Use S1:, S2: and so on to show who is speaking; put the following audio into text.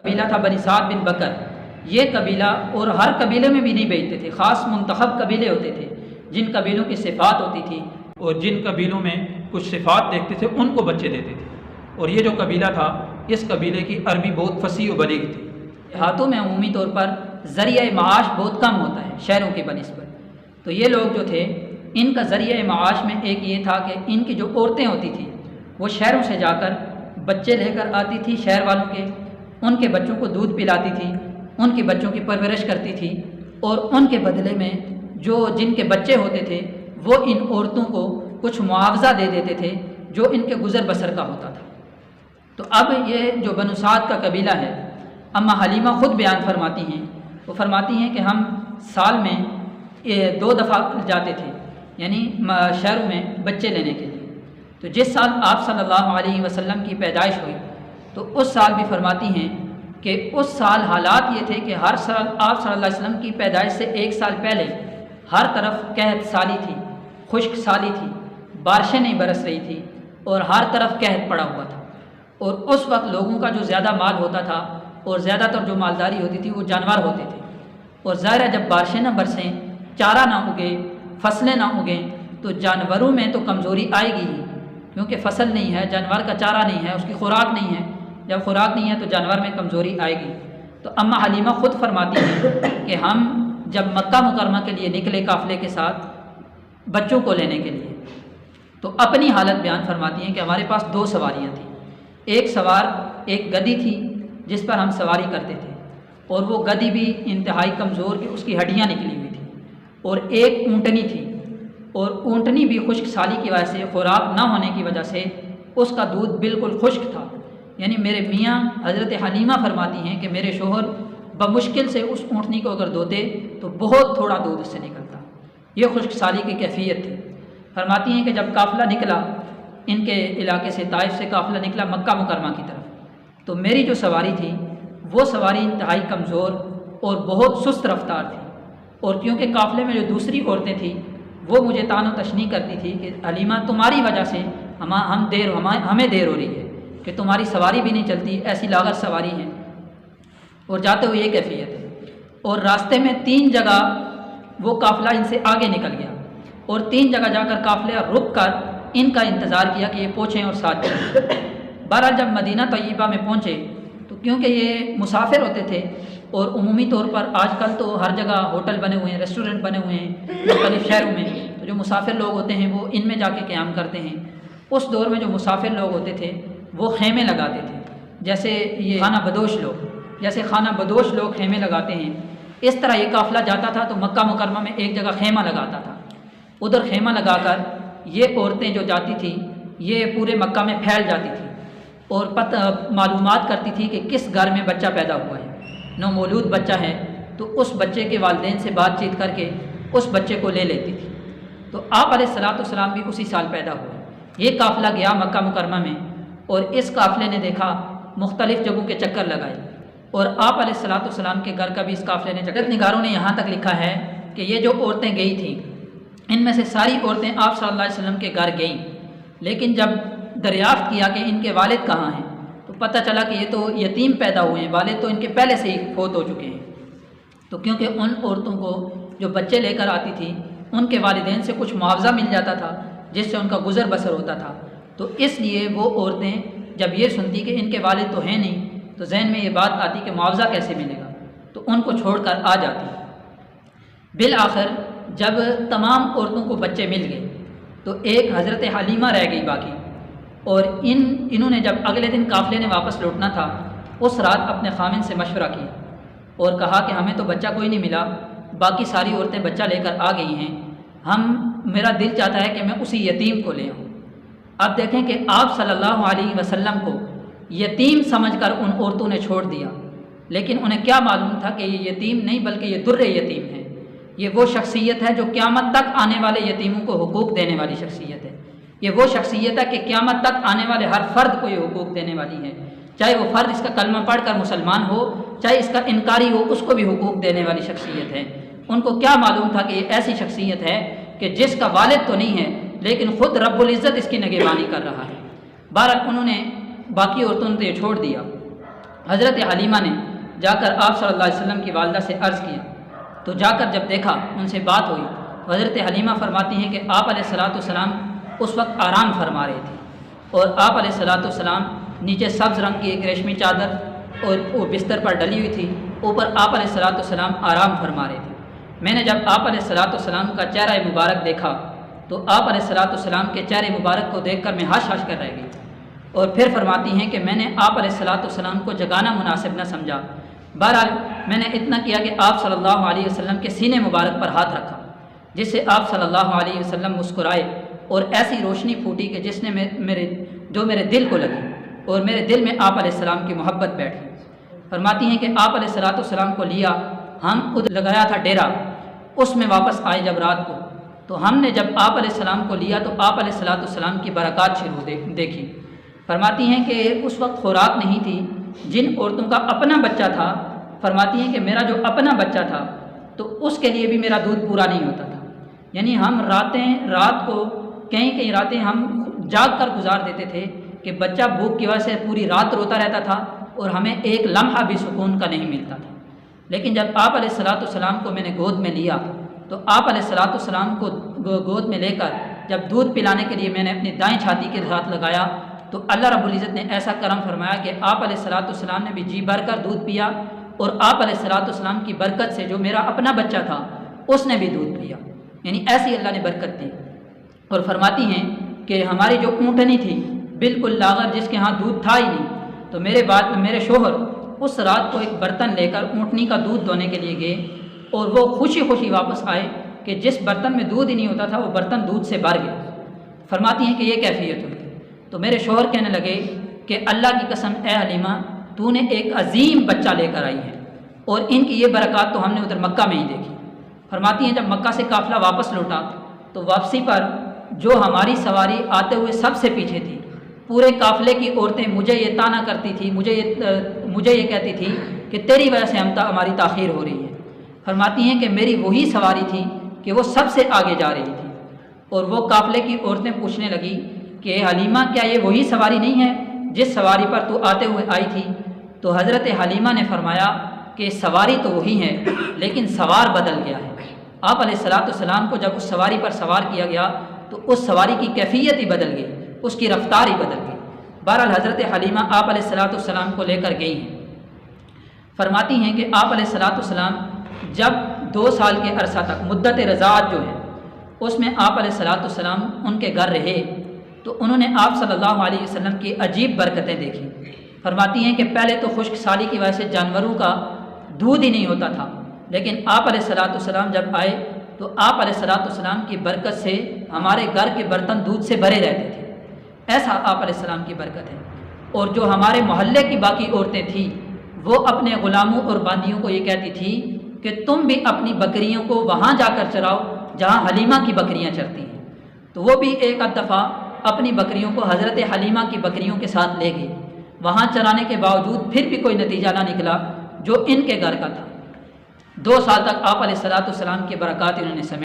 S1: قبیلہ تھا بنی سعد بن بکر، یہ قبیلہ اور ہر قبیلے میں بھی نہیں بیچتے تھے، خاص منتخب قبیلے ہوتے تھے جن قبیلوں کی صفات ہوتی تھی
S2: اور جن قبیلوں میں کچھ صفات دیکھتے تھے ان کو بچے دیتے تھے۔ اور یہ جو قبیلہ تھا اس قبیلے کی عربی بہت فصیح و بلیغ تھی۔
S1: دیہاتوں میں عمومی طور پر ذریعہ معاش بہت کم ہوتا ہے شہروں کی بنسبت، تو یہ لوگ جو تھے ان کا ذریعہ معاش میں ایک یہ تھا کہ ان کی جو عورتیں ہوتی تھیں وہ شہروں سے جا کر بچے لے کر آتی تھی شہر والوں کے، ان کے بچوں کو دودھ پلاتی تھی، ان کے بچوں کی پرورش کرتی تھی، اور ان کے بدلے میں جن کے بچے ہوتے تھے وہ ان عورتوں کو کچھ معاوضہ دے دیتے تھے جو ان کے گزر بسر کا ہوتا تھا۔ تو اب یہ جو بنو سعد کا قبیلہ ہے، اما حلیمہ خود بیان فرماتی ہیں، وہ فرماتی ہیں کہ ہم سال میں 2 دفعہ جاتے تھے یعنی شہروں میں بچے لینے کے لیے۔ تو جس سال آپ صلی اللہ علیہ وسلم کی پیدائش ہوئی تو اس سال بھی فرماتی ہیں کہ اس سال حالات یہ تھے کہ ہر سال آپ صلی اللہ علیہ وسلم کی پیدائش سے 1 سال پہلے ہر طرف قحط سالی تھی، خشک سالی تھی، بارشیں نہیں برس رہی تھی اور ہر طرف قحط پڑا ہوا تھا، اور اس وقت لوگوں کا جو زیادہ مال ہوتا تھا اور زیادہ تر جو مالداری ہوتی تھی وہ جانور ہوتے تھے، اور ظاہر ہے جب بارشیں نہ برسیں، چارہ نہ اگے، فصلیں نہ اگیں تو جانوروں میں تو کمزوری آئے گی ہی، کیونکہ فصل نہیں ہے، جانور کا چارہ نہیں ہے، اس کی خوراک نہیں ہے، جب خوراک نہیں ہے تو جانور میں کمزوری آئے گی۔ تو اما حلیمہ خود فرماتی ہیں کہ ہم جب مکہ مکرمہ کے لیے نکلے قافلے کے ساتھ بچوں کو لینے کے لیے تو اپنی حالت بیان فرماتی ہیں کہ ہمارے پاس 2 سواریاں تھیں، ایک سوار ایک گدی تھی جس پر ہم سواری کرتے تھے، اور وہ گدی بھی انتہائی کمزور کہ اس کی ہڈیاں نکلی ہوئی تھیں، اور ایک اونٹنی تھی، اور اونٹنی بھی خشک سالی کی وجہ سے، خوراک نہ ہونے کی وجہ سے اس کا دودھ بالکل خشک تھا، یعنی میرے میاں حضرت حلیمہ فرماتی ہیں کہ میرے شوہر بمشکل سے اس اونٹنی کو اگر دھوتے تو بہت تھوڑا دودھ اس سے نکلتا، یہ خشک سالی کی کیفیت تھی۔ فرماتی ہیں کہ جب قافلہ نکلا ان کے علاقے سے، طائف سے قافلہ نکلا مکہ مکرمہ کی طرف، تو میری جو سواری تھی وہ سواری انتہائی کمزور اور بہت سست رفتار تھی، اور کیونکہ قافلے میں جو دوسری عورتیں تھیں وہ مجھے طعن و تشنیع کرتی تھی کہ حلیمہ تمہاری وجہ سے ہمیں دیر ہو رہی ہے کہ تمہاری سواری بھی نہیں چلتی، ایسی لاغر سواری ہے، اور جاتے ہوئے یہ کیفیت ہے۔ اور راستے میں 3 جگہ وہ قافلہ ان سے آگے نکل گیا، اور 3 جگہ جا کر قافلہ رک کر ان کا انتظار کیا کہ یہ پہنچیں اور ساتھ چلیں۔ بہرحال جب مدینہ طیبہ میں پہنچے تو کیونکہ یہ مسافر ہوتے تھے، اور عمومی طور پر آج کل تو ہر جگہ ہوٹل بنے ہوئے ہیں، ریسٹورنٹ بنے ہوئے ہیں مختلف شہروں میں، تو جو مسافر لوگ ہوتے ہیں وہ ان میں جا کے قیام کرتے ہیں۔ اس دور میں جو مسافر لوگ ہوتے تھے وہ خیمے لگاتے تھے، جیسے یہ خانہ بدوش لوگ خیمے لگاتے ہیں، اس طرح یہ قافلہ جاتا تھا تو مکہ مکرمہ میں ایک جگہ خیمہ لگاتا تھا، ادھر خیمہ لگا کر یہ عورتیں جو جاتی تھیں یہ پورے مکہ میں پھیل جاتی تھی اور معلومات کرتی تھی کہ کس گھر میں بچہ پیدا ہوا ہے، نومولود بچہ ہے، تو اس بچے کے والدین سے بات چیت کر کے اس بچے کو لے لیتی تھی۔ تو آپ علیہ السلام بھی اسی سال پیدا ہوئے۔ یہ قافلہ گیا مکہ مکرمہ میں، اور اس قافلے نے دیکھا مختلف جگہوں کے چکر لگائے، اور آپ علیہ السلام کے گھر کا بھی اس قافلے نے چکر۔ نگاروں نے یہاں تک لکھا ہے کہ یہ جو عورتیں گئی تھیں ان میں سے ساری عورتیں آپ صلی اللہ علیہ وسلم کے گھر گئیں، لیکن جب دریافت کیا کہ ان کے والد کہاں ہیں تو پتہ چلا کہ یہ تو یتیم پیدا ہوئے ہیں، والد تو ان کے پہلے سے ہی فوت ہو چکے ہیں۔ تو کیونکہ ان عورتوں کو جو بچے لے کر آتی تھی ان کے والدین سے کچھ معاوضہ مل جاتا تھا جس سے ان کا گزر بسر ہوتا تھا، تو اس لیے وہ عورتیں جب یہ سنتی کہ ان کے والد تو ہیں نہیں تو ذہن میں یہ بات آتی کہ معاوضہ کیسے ملے گا، تو ان کو چھوڑ کر آ جاتی۔ بالآخر جب تمام عورتوں کو بچے مل گئے تو ایک حضرت حلیمہ رہ گئی باقی، اور انہوں نے جب اگلے دن قافلے نے واپس لوٹنا تھا اس رات اپنے خامن سے مشورہ کیا اور کہا کہ ہمیں تو بچہ کوئی نہیں ملا، باقی ساری عورتیں بچہ لے کر آ گئی ہیں، میرا دل چاہتا ہے کہ میں اسی یتیم کو لے آؤں۔ اب دیکھیں کہ آپ صلی اللہ علیہ وسلم کو یتیم سمجھ کر ان عورتوں نے چھوڑ دیا، لیکن انہیں کیا معلوم تھا کہ یہ یتیم نہیں بلکہ یہ در یتیم ہے، یہ وہ شخصیت ہے جو قیامت تک آنے والے یتیموں کو حقوق دینے والی شخصیت ہے، یہ وہ شخصیت ہے کہ قیامت تک آنے والے ہر فرد کو یہ حقوق دینے والی ہے، چاہے وہ فرد اس کا کلمہ پڑھ کر مسلمان ہو، چاہے اس کا انکاری ہو، اس کو بھی حقوق دینے والی شخصیت ہے۔ ان کو کیا معلوم تھا کہ یہ ایسی شخصیت ہے کہ جس کا والد تو نہیں ہے لیکن خود رب العزت اس کی نگہبانی کر رہا ہے۔ بہرحال انہوں نے باقی عورتوں نے تو یہ چھوڑ دیا، حضرت حلیمہ نے جا کر آپ صلی اللہ علیہ وسلم کی والدہ سے عرض کیا، تو جا کر جب دیکھا ان سے بات ہوئی تو حضرت حلیمہ فرماتی ہیں کہ آپ علیہ السلام اس وقت آرام فرما رہے تھے، اور آپ علیہ السلام نیچے سبز رنگ کی ایک ریشمی چادر اور وہ بستر پر ڈلی ہوئی تھی، اوپر آپ علیہ السلام آرام فرما رہے تھے۔ میں نے جب آپ علیہ السلام کا چہرہ مبارک دیکھا تو آپ علیہ السلام کے چہرے مبارک کو دیکھ کر میں ہش ہش کر رہ گئی، اور پھر فرماتی ہیں کہ میں نے آپ علیہ السلام کو جگانا مناسب نہ سمجھا۔ بہرحال میں نے اتنا کیا کہ آپ صلی اللہ علیہ وسلم کے سینے مبارک پر ہاتھ رکھا، جس سے آپ صلی اللہ علیہ وسلم مسکرائے اور ایسی روشنی پھوٹی کہ جس نے میرے دل کو لگی، اور میرے دل میں آپ علیہ السلام کی محبت بیٹھی۔ فرماتی ہیں کہ آپ علیہ السلام کو لیا، ہم ادھر لگایا تھا ڈیرا، اس میں واپس آئے جب رات کو، تو ہم نے جب آپ علیہ السلام کو لیا تو آپ علیہ السلام کی برکات شروع دیکھی۔ فرماتی ہیں کہ اس وقت خوراک نہیں تھی، جن عورتوں کا اپنا بچہ تھا، فرماتی ہیں کہ میرا جو اپنا بچہ تھا تو اس کے لیے بھی میرا دودھ پورا نہیں ہوتا تھا، یعنی ہم رات کو کئی راتیں ہم جاگ کر گزار دیتے تھے کہ بچہ بھوک کی وجہ سے پوری رات روتا رہتا تھا اور ہمیں ایک لمحہ بھی سکون کا نہیں ملتا تھا۔ لیکن جب آپ علیہ السلام کو میں نے گود میں لیا تو آپ علیہ السلام کو گود میں لے کر جب دودھ پلانے کے لیے میں نے اپنی دائیں چھاتی کے ساتھ لگایا تو اللہ رب العزت نے ایسا کرم فرمایا کہ آپ علیہ السلام نے بھی جی بھر کر دودھ پیا، اور آپ علیہ السلام کی برکت سے جو میرا اپنا بچہ تھا اس نے بھی دودھ پیا، یعنی ایسی اللہ نے برکت دی۔ اور فرماتی ہیں کہ ہماری جو اونٹنی تھی بالکل لاغر، جس کے ہاں دودھ تھا ہی نہیں، تو میرے شوہر اس رات کو ایک برتن لے کر اونٹنی کا دودھ دھونے کے لیے گئے، اور وہ خوشی واپس آئے کہ جس برتن میں دودھ ہی نہیں ہوتا تھا وہ برتن دودھ سے بھر گیا۔ فرماتی ہیں کہ یہ کیفیت ہوئی، تو میرے شوہر کہنے لگے کہ اللہ کی قسم اے حلیمہ، تو نے ایک عظیم بچہ لے کر آئی ہے، اور ان کی یہ برکات تو ہم نے ادھر مکہ میں ہی دیکھی۔ فرماتی ہیں جب مکہ سے قافلہ واپس لوٹا تو واپسی پر جو ہماری سواری آتے ہوئے سب سے پیچھے تھی، پورے قافلے کی عورتیں مجھے یہ طعنہ کرتی تھی، مجھے یہ کہتی تھی کہ تیری وجہ سے ہماری تاخیر ہو رہی ہے۔ فرماتی ہیں کہ میری وہی سواری تھی کہ وہ سب سے آگے جا رہی تھی، اور وہ قافلے کی عورتیں پوچھنے لگی کہ حلیمہ کیا یہ وہی سواری نہیں ہے جس سواری پر تو آتے ہوئے آئی تھی؟ تو حضرت حلیمہ نے فرمایا کہ سواری تو وہی ہے لیکن سوار بدل گیا ہے۔ آپ علیہ السلام کو جب اس سواری پر سوار کیا گیا تو اس سواری کی کیفیت ہی بدل گئی، اس کی رفتار ہی بدل گئی۔ بہرحال حضرت حلیمہ آپ علیہ السلام کو لے کر گئی ہیں۔ فرماتی ہیں کہ آپ علیہ السلام جب 2 سال کے عرصہ تک مدت رضاعت جو ہے اس میں آپ علیہ السلام ان کے گھر رہے تو انہوں نے آپ صلی اللہ علیہ وسلم کی عجیب برکتیں دیکھی۔ فرماتی ہیں کہ پہلے تو خشک سالی کی وجہ سے جانوروں کا دودھ ہی نہیں ہوتا تھا، لیکن آپ علیہ السلام جب آئے تو آپ علیہ السلام کی برکت سے ہمارے گھر کے برتن دودھ سے بھرے رہتے تھے، ایسا آپ علیہ السلام کی برکت ہے۔ اور جو ہمارے محلے کی باقی عورتیں تھیں وہ اپنے غلاموں اور باندیوں کو یہ کہتی تھی کہ تم بھی اپنی بکریوں کو وہاں جا کر چراؤ جہاں حلیمہ کی بکریاں چرتی ہیں، تو وہ بھی ایک آدھ دفعہ اپنی بکریوں کو حضرت حلیمہ کی بکریوں کے ساتھ لے گئی۔ وہاں چرانے کے باوجود پھر بھی کوئی نتیجہ نہ نکلا جو ان کے گھر کا تھا۔ 2 سال تک آپ علیہ السلام کی برکات انہوں نے سمیٹ